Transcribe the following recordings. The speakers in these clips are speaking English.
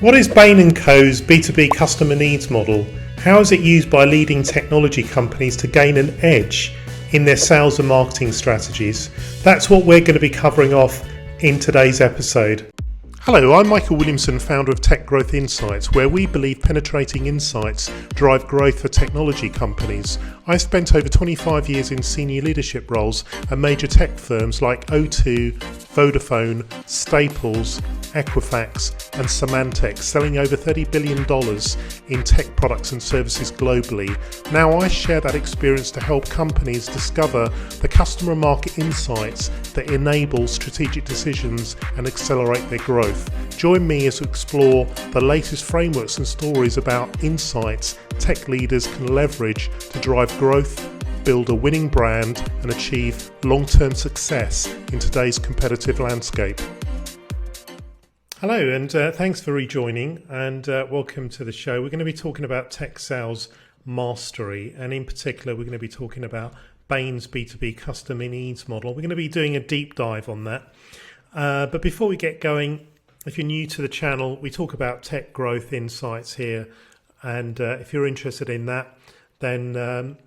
What is Bain & Co.'s B2B customer needs model? How is it used by leading technology companies to gain an edge in their sales and marketing strategies? That's what we're going to be covering off in today's episode. Hello, I'm Michael Williamson, founder of TechGrowth Insights, where we believe penetrating insights drive growth for technology companies. I spent over 25 years in senior leadership roles at major tech firms like O2, Vodafone, Staples, Equifax and Symantec, selling over $30 billion in tech products and services globally. Now I share that experience to help companies discover the customer market insights that enable strategic decisions and accelerate their growth. Join me as we explore the latest frameworks and stories about insights tech leaders can leverage to drive growth, build a winning brand and achieve long-term success in today's competitive landscape. Hello and thanks for rejoining and welcome to the show. We're going to be talking about tech sales mastery, and in particular we're going to be talking about Bain's B2B customer needs model. We're going to be doing a deep dive on that. But before we get going, if you're new to the channel, we talk about tech growth insights here, and if you're interested in that, then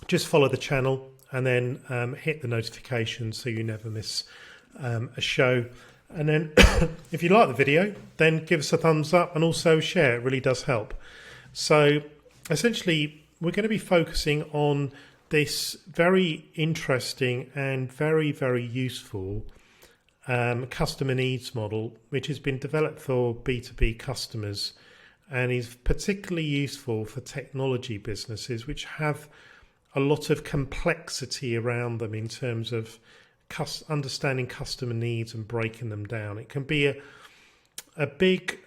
just follow the channel and then hit the notifications so you never miss a show. And then if you like the video, then give us a thumbs up and also share. It really does help. So essentially, we're going to be focusing on this very interesting and very, very useful customer needs model, which has been developed for B2B customers and is particularly useful for technology businesses, which have a lot of complexity around them in terms of understanding customer needs and breaking them down. It can be a big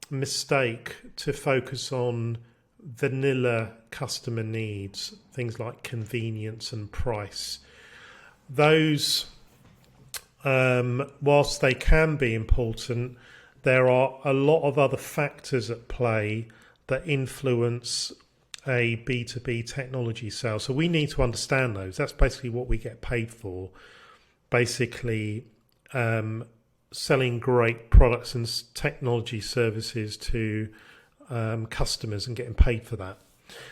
mistake to focus on vanilla customer needs, things like convenience and price. Those, whilst they can be important, there are a lot of other factors at play that influence a B2B technology sale. So we need to understand those. That's basically what we get paid for. Basically, selling great products and technology services to customers and getting paid for that.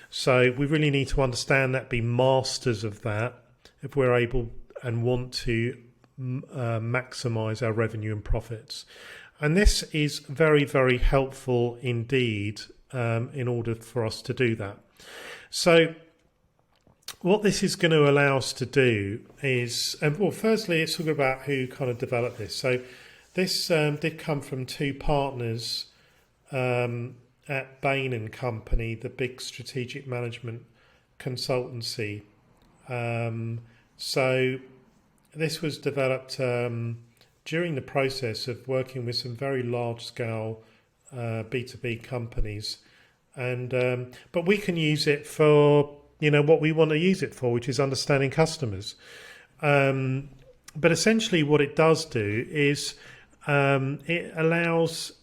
So we really need to understand that, be masters of that if we're able and want to maximize our revenue and profits. And this is very, very helpful indeed in order for us to do that. So what this is going to allow us to do is, well, firstly, let's talk about who kind of developed this. So this did come from two partners at Bain & Company, the big strategic management consultancy. So this was developed during the process of working with some very large-scale B2B companies, and but we can use it for what we want to use it for, which is understanding customers. But essentially, what it does do is it allows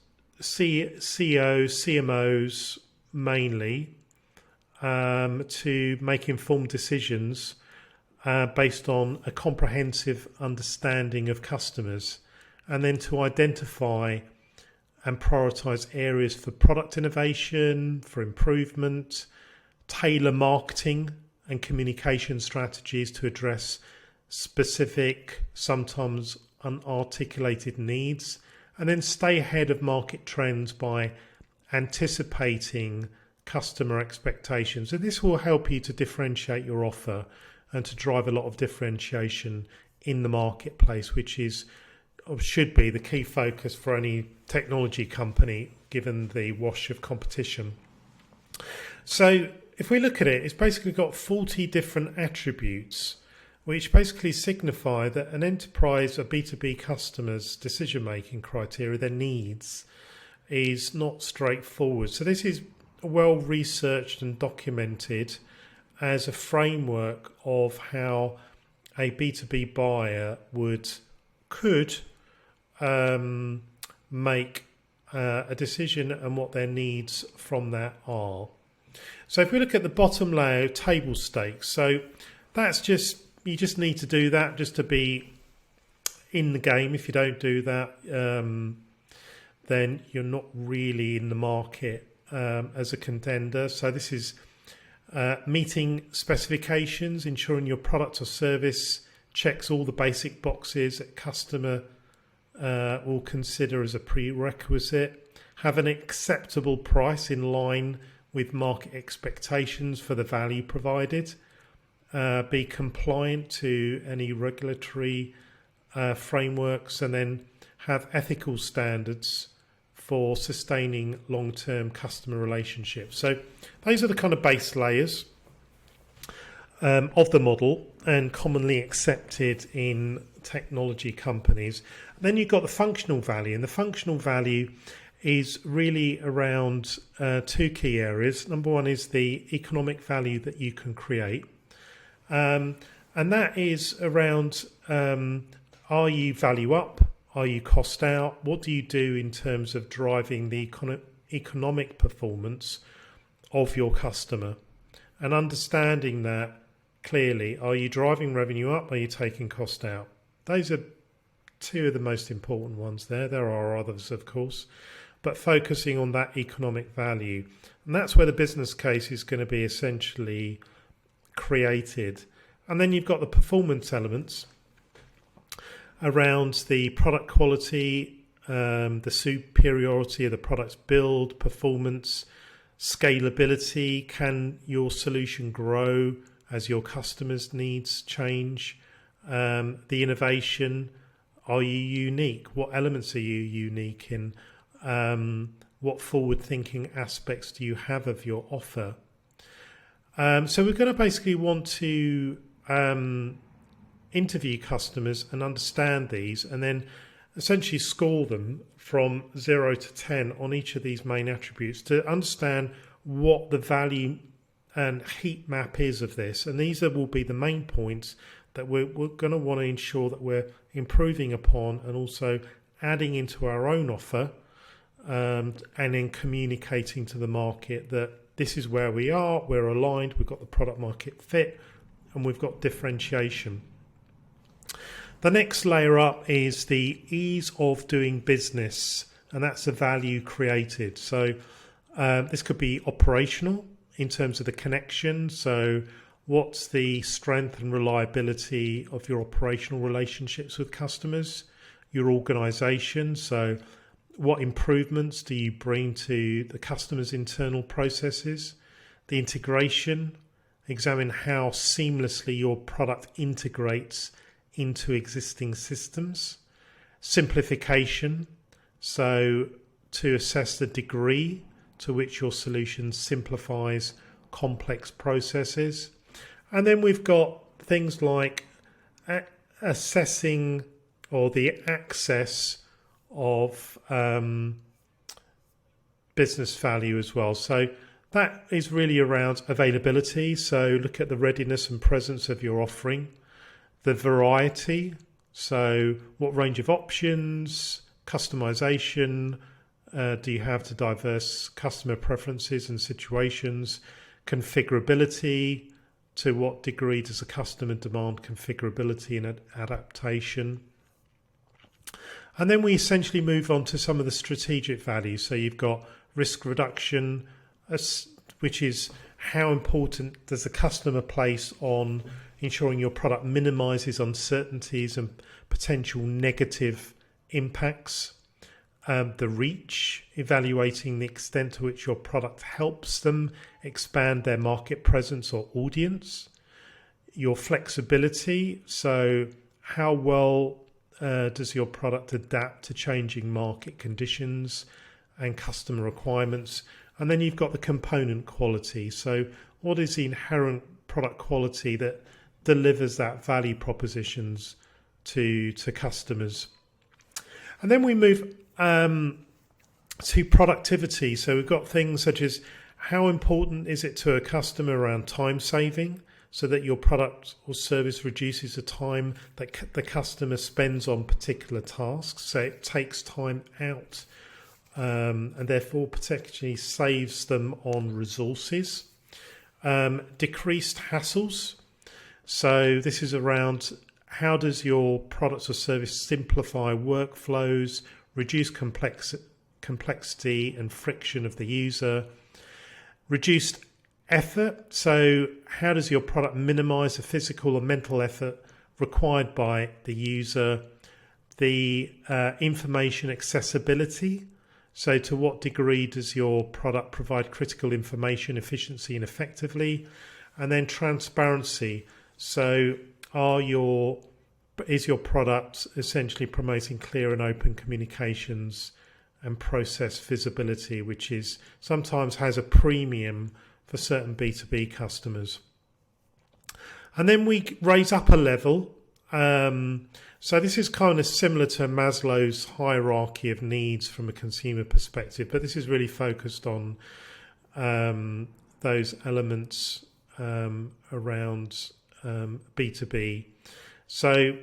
CEOs, CMOs mainly to make informed decisions based on a comprehensive understanding of customers, and then to identify and prioritize areas for product innovation, for improvement, tailor marketing and communication strategies to address specific, sometimes unarticulated needs, and then stay ahead of market trends by anticipating customer expectations. And this will help you to differentiate your offer and to drive a lot of differentiation in the marketplace, which is or should be the key focus for any technology company given the wash of competition. So if we look at it, it's basically got 40 different attributes which basically signify that an enterprise or B2B customer's decision-making criteria, their needs, is not straightforward. So this is well researched and documented as a framework of how a B2B buyer could make a decision and what their needs from that are. So if we look at the bottom layer, table stakes, so that's just, you just need to do that just to be in the game. If you don't do that, then you're not really in the market as a contender. So this is meeting specifications, ensuring your product or service checks all the basic boxes that customer will consider as a prerequisite, have an acceptable price in line with market expectations for the value provided, be compliant to any regulatory frameworks, and then have ethical standards for sustaining long-term customer relationships. So those are the kind of base layers of the model and commonly accepted in technology companies. Then you've got the functional value, and the functional value is really around two key areas. Number one is the economic value that you can create, and that is around are you value up? Are you cost out? What do you do in terms of driving the economic performance of your customer? And understanding that clearly, are you driving revenue up? Are you taking cost out? Those are two of the most important ones there. There are others, of course, but focusing on that economic value. And that's where the business case is going to be essentially created. And then you've got the performance elements around the product quality, the superiority of the product's build, performance, scalability. Can your solution grow as your customers' needs change? The innovation. Are you unique? What elements are you unique in? What forward-thinking aspects do you have of your offer? So we're going to basically want to interview customers and understand these, and then essentially score them from 0 to 10 on each of these main attributes to understand what the value and heat map is of this. And these will be the main points that we're going to want to ensure that we're improving upon and also adding into our own offer, and then communicating to the market that this is where we are, we're aligned, we've got the product market fit, and we've got differentiation. The next layer up is the ease of doing business, and that's the value created. So this could be operational in terms of the connection. So what's the strength and reliability of your operational relationships with customers, your organization? So what improvements do you bring to the customer's internal processes? The integration, examine how seamlessly your product integrates into existing systems. Simplification, so to assess the degree to which your solution simplifies complex processes. And then we've got things like assessing or the access of business value as well. So that is really around availability. So look at the readiness and presence of your offering. The variety, so what range of options, customization do you have to diverse customer preferences and situations, configurability, to what degree does a customer demand configurability and adaptation. And then we essentially move on to some of the strategic values. So you've got risk reduction, which is how important does the customer place on ensuring your product minimizes uncertainties and potential negative impacts. The reach, evaluating the extent to which your product helps them expand their market presence or audience. Your flexibility, so how well does your product adapt to changing market conditions and customer requirements? And then you've got the component quality, so what is the inherent product quality that delivers that value propositions to customers? And then we move to productivity. So we've got things such as how important is it to a customer around time saving, so that your product or service reduces the time that the customer spends on particular tasks. So it takes time out and therefore potentially saves them on resources. Decreased hassles. So this is around how does your product or service simplify workflows, reduce complexity and friction of the user. Reduced effort. So how does your product minimize the physical or mental effort required by the user? The information accessibility. So to what degree does your product provide critical information efficiently and effectively? And then transparency. So is your product essentially promoting clear and open communications and process visibility, which is sometimes has a premium for certain B2B customers. And then we raise up a level. So this is kind of similar to Maslow's hierarchy of needs from a consumer perspective, but this is really focused on those elements around B2B. So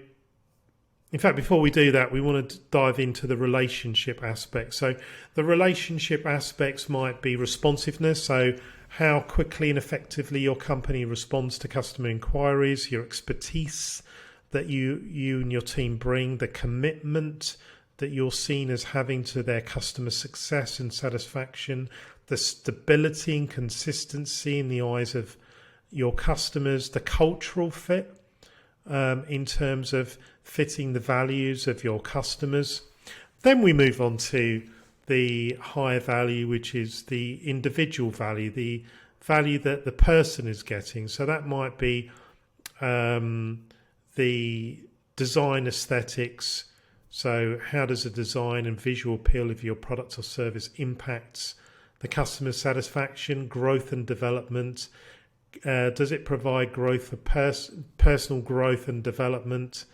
in fact, before we do that, we want to dive into the relationship aspect. So the relationship aspects might be responsiveness. So how quickly and effectively your company responds to customer inquiries, your expertise that you and your team bring, the commitment that you're seen as having to their customer success and satisfaction, the stability and consistency in the eyes of your customers, the cultural fit in terms of fitting the values of your customers. Then we move on to the higher value, which is the individual value, the value that the person is getting. So that might be the design aesthetics. So how does the design and visual appeal of your product or service impacts the customer satisfaction, growth and development? Does it provide growth for personal growth and development?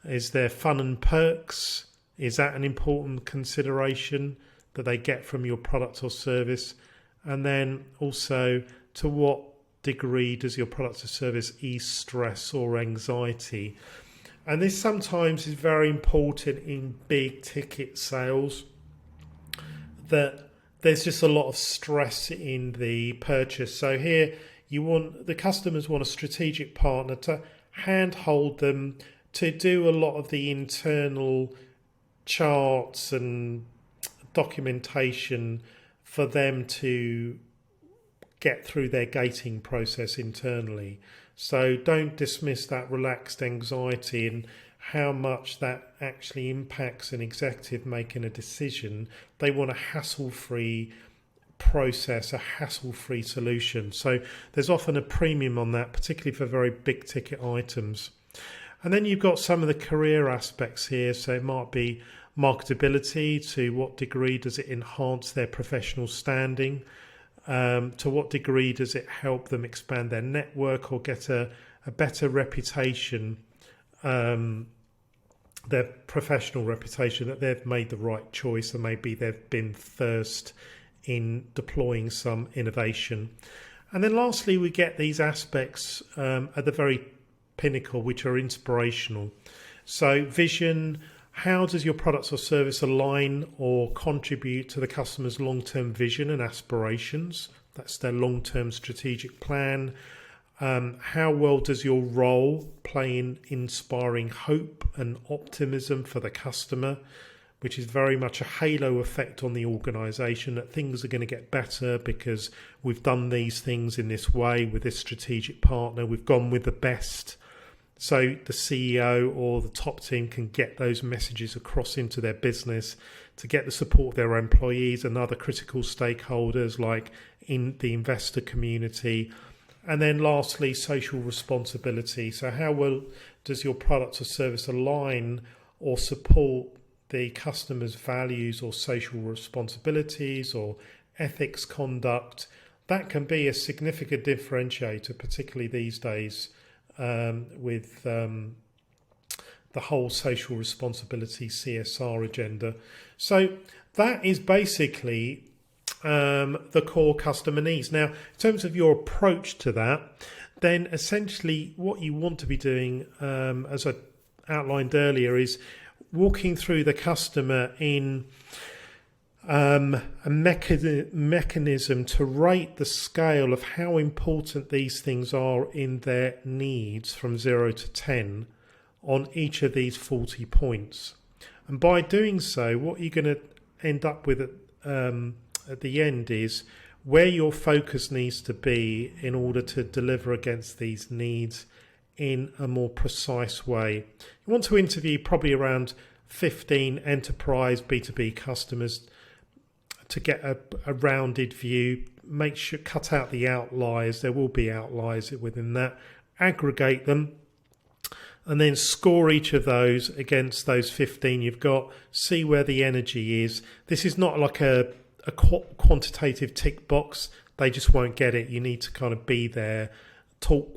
Is there fun and perks? Is that an important consideration that they get from your product or service? And then also, to what degree does your product or service ease stress or anxiety? And this sometimes is very important in big ticket sales, that there's just a lot of stress in the purchase. So here the customers want a strategic partner to handhold them, to do a lot of the internal charts and documentation for them to get through their gating process internally. So don't dismiss that relaxed anxiety and how much that actually impacts an executive making a decision. They want a hassle-free process, a hassle-free solution. So there's often a premium on that, particularly for very big ticket items. And then you've got some of the career aspects here. So it might be marketability. To what degree does it enhance their professional standing? To what degree does it help them expand their network or get a better reputation, their professional reputation, that they've made the right choice and maybe they've been first in deploying some innovation? And then lastly, we get these aspects at the very pinnacle, which are inspirational. So vision. How does your product or service align or contribute to the customer's long-term vision and aspirations? That's their long-term strategic plan. How well does your role play in inspiring hope and optimism for the customer, which is very much a halo effect on the organization, that things are going to get better because we've done these things in this way with this strategic partner. We've gone with the best. So the CEO or the top team can get those messages across into their business to get the support of their employees and other critical stakeholders like in the investor community. And then lastly, social responsibility. So how well does your product or service align or support the customer's values or social responsibilities or ethics conduct? That can be a significant differentiator, particularly these days with the whole social responsibility CSR agenda. So that is basically the core customer needs. Now, in terms of your approach to that, then essentially what you want to be doing, as I outlined earlier, is walking through the customer in a mechanism to rate the scale of how important these things are in their needs from 0 to 10 on each of these 40 points. And by doing so, what you're going to end up with at the end is where your focus needs to be in order to deliver against these needs in a more precise way. You want to interview probably around 15 enterprise B2B customers to get a rounded view. Make sure, cut out the outliers. There will be outliers within that. Aggregate them and then score each of those against those 15 you've got. See where the energy is. This is not like a quantitative tick box. They just won't get it. You need to kind of be there, talk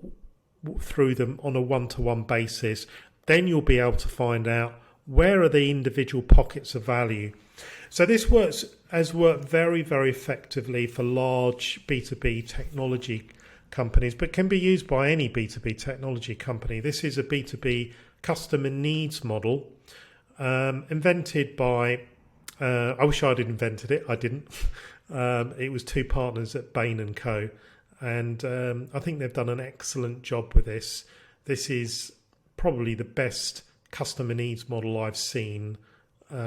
through them on a one-to-one basis. Then you'll be able to find out where are the individual pockets of value. So this has worked very, very effectively for large B2B technology companies, but can be used by any B2B technology company. This is a B2B customer needs model invented by, I wish I'd invented it, I didn't. It was two partners at Bain and Co. And I think they've done an excellent job with this. This is probably the best customer needs model I've seen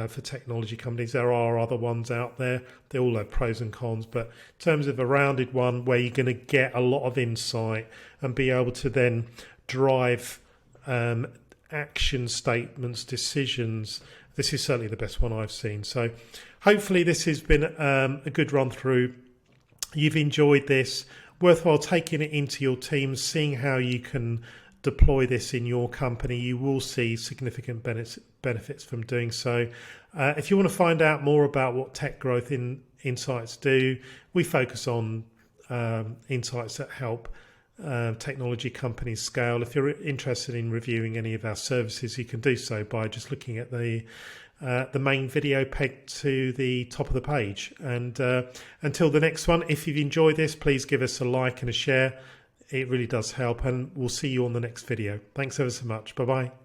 for technology companies. There are other ones out there. They all have pros and cons, but in terms of a rounded one where you're going to get a lot of insight and be able to then drive action statements, decisions, this is certainly the best one I've seen. So hopefully this has been a good run through. You've enjoyed this. Worthwhile taking it into your team, seeing how you can deploy this in your company. You will see significant benefits from doing so. If you want to find out more about what TechGrowth Insights do, we focus on insights that help technology companies scale. If you're interested in reviewing any of our services, you can do so by just looking at the main video pegged to the top of the page. And until the next one, if you've enjoyed this, please give us a like and a share. It really does help, and we'll see you on the next video. Thanks ever so much. Bye-bye.